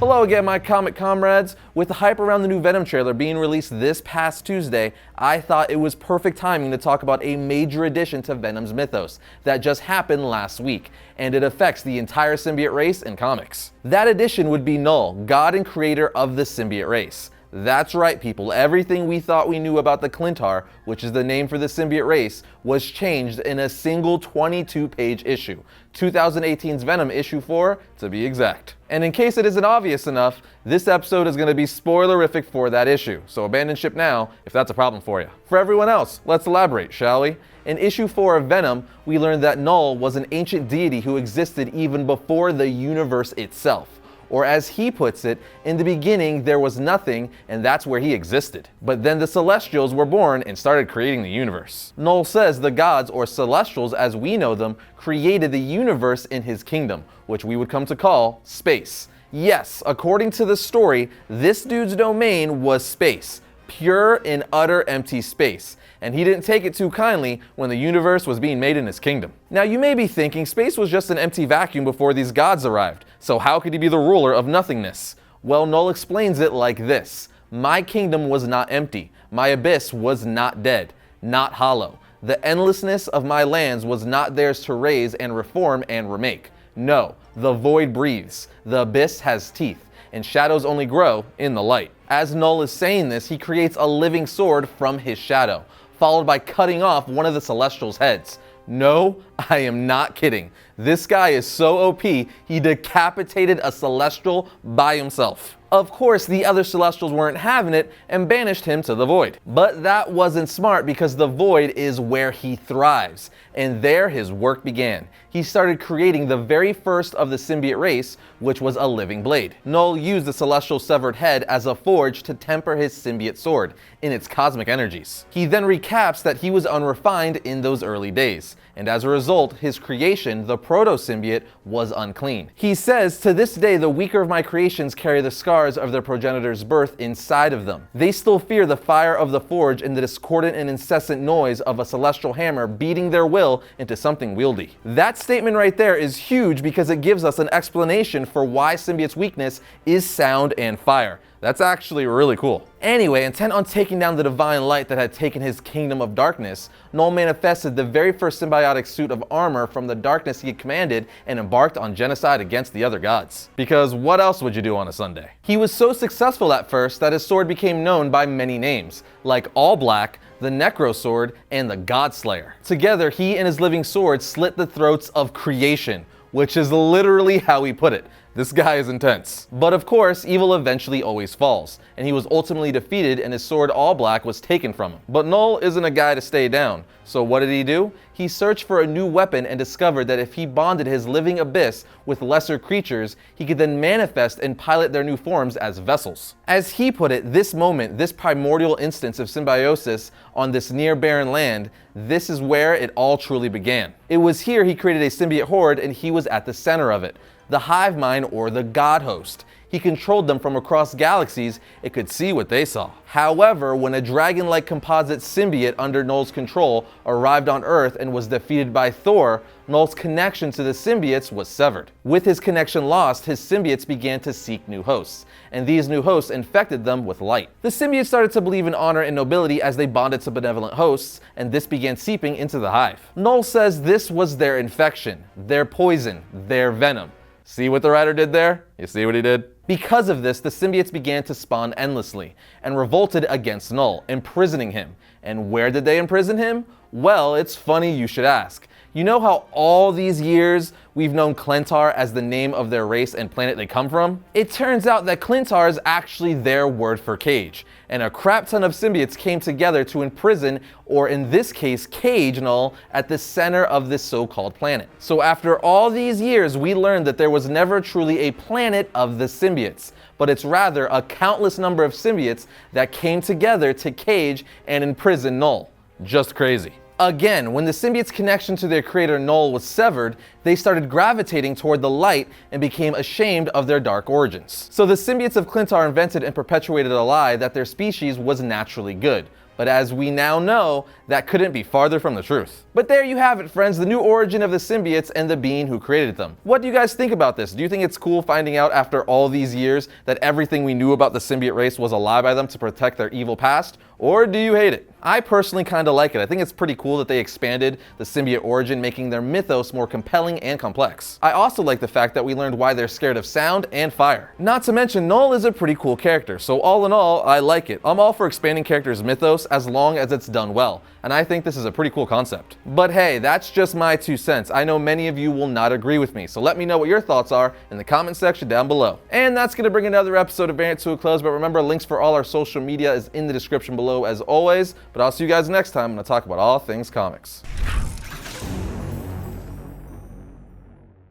Hello again, my comic comrades. With the hype around the new Venom trailer being released this past Tuesday, I thought it was perfect timing to talk about a major addition to Venom's mythos that just happened last week, and it affects the entire symbiote race in comics. That addition would be Knull, god and creator of the symbiote race. That's right, people. Everything we thought we knew about the Clintar, which is the name for the symbiote race, was changed in a single 22-page issue. 2018's Venom issue 4, to be exact. And in case it isn't obvious enough, this episode is going to be spoilerific for that issue, so abandon ship now if that's a problem for you. For everyone else, let's elaborate, shall we? In issue 4 of Venom, we learned that Knull was an ancient deity who existed even before the universe itself. Or as he puts it, in the beginning there was nothing, and that's where he existed. But then the Celestials were born and started creating the universe. Knull says the gods, or Celestials as we know them, created the universe in his kingdom, which we would come to call space. Yes, according to the story, this dude's domain was space. Pure and utter empty space. And he didn't take it too kindly when the universe was being made in his kingdom. Now you may be thinking space was just an empty vacuum before these gods arrived, so how could he be the ruler of nothingness? Well, Knull explains it like this. My kingdom was not empty. My abyss was not dead, not hollow. The endlessness of my lands was not theirs to raise and reform and remake. No, the void breathes. The abyss has teeth, and shadows only grow in the light. As Knull is saying this, he creates a living sword from his shadow, followed by cutting off one of the Celestials' heads. No, I am not kidding. This guy is so OP, he decapitated a Celestial by himself. Of course, the other Celestials weren't having it and banished him to the Void. But that wasn't smart because the Void is where he thrives, and there his work began. He started creating the very first of the symbiote race, which was a living blade. Knull used the Celestial severed head as a forge to temper his symbiote sword in its cosmic energies. He then recaps that he was unrefined in those early days, and as a result, his creation, the proto-symbiote, was unclean. He says, "To this day, the weaker of my creations carry the scars of their progenitor's birth inside of them. They still fear the fire of the forge and the discordant and incessant noise of a celestial hammer beating their will into something wieldy." That statement right there is huge because it gives us an explanation for why symbiote's weakness is sound and fire. That's actually really cool. Anyway, intent on taking down the divine light that had taken his kingdom of darkness, Knull manifested the very first symbiotic suit of armor from the darkness he had commanded and embarked on genocide against the other gods. Because what else would you do on a Sunday? He was so successful at first that his sword became known by many names, like All Black, the Necro Sword, and the Godslayer. Together, he and his living sword slit the throats of creation, which is literally how he put it. This guy is intense. But of course, evil eventually always falls, and he was ultimately defeated and his sword All Black was taken from him. But Knull isn't a guy to stay down, so what did he do? He searched for a new weapon and discovered that if he bonded his living abyss with lesser creatures, he could then manifest and pilot their new forms as vessels. As he put it, this moment, this primordial instance of symbiosis on this near barren land, this is where it all truly began. It was here he created a symbiote horde and he was at the center of it. The hive mind, or the god host. He controlled them from across galaxies. It could see what they saw. However, when a dragon-like composite symbiote under Knull's control arrived on Earth and was defeated by Thor, Knull's connection to the symbiotes was severed. With his connection lost, his symbiotes began to seek new hosts, and these new hosts infected them with light. The symbiotes started to believe in honor and nobility as they bonded to benevolent hosts, and this began seeping into the hive. Knull says this was their infection, their poison, their venom. See what the writer did there? You see what he did? Because of this, the symbiotes began to spawn endlessly and revolted against Knull, imprisoning him. And where did they imprison him? Well, it's funny you should ask. You know how all these years we've known Clintar as the name of their race and planet they come from? It turns out that Clintar is actually their word for cage, and a crap ton of symbiotes came together to imprison, or in this case, cage Knull at the center of this so-called planet. So after all these years, we learned that there was never truly a planet of the symbiotes, but it's rather a countless number of symbiotes that came together to cage and imprison Knull. Just crazy. Again, when the symbiotes' connection to their creator Knull was severed, they started gravitating toward the light and became ashamed of their dark origins. So the symbiotes of Clintar invented and perpetuated a lie that their species was naturally good, But as we now know, that couldn't be farther from the truth. But there you have it, friends, the new origin of the symbiotes and the being who created them. What do you guys think about this? Do you think it's cool finding out after all these years that everything we knew about the symbiote race was a lie by them to protect their evil past? Or do you hate it? I personally kind of like it. I think it's pretty cool that they expanded the symbiote origin, making their mythos more compelling and complex. I also like the fact that we learned why they're scared of sound and fire. Not to mention, Knull is a pretty cool character, so all in all, I like it. I'm all for expanding characters' mythos as long as it's done well, and I think this is a pretty cool concept. But hey, that's just my 2 cents. I know many of you will not agree with me, so let me know what your thoughts are in the comment section down below. And that's going to bring another episode of Variant to a close, but remember, links for all our social media is in the description below as always. But I'll see you guys next time when I talk about all things comics.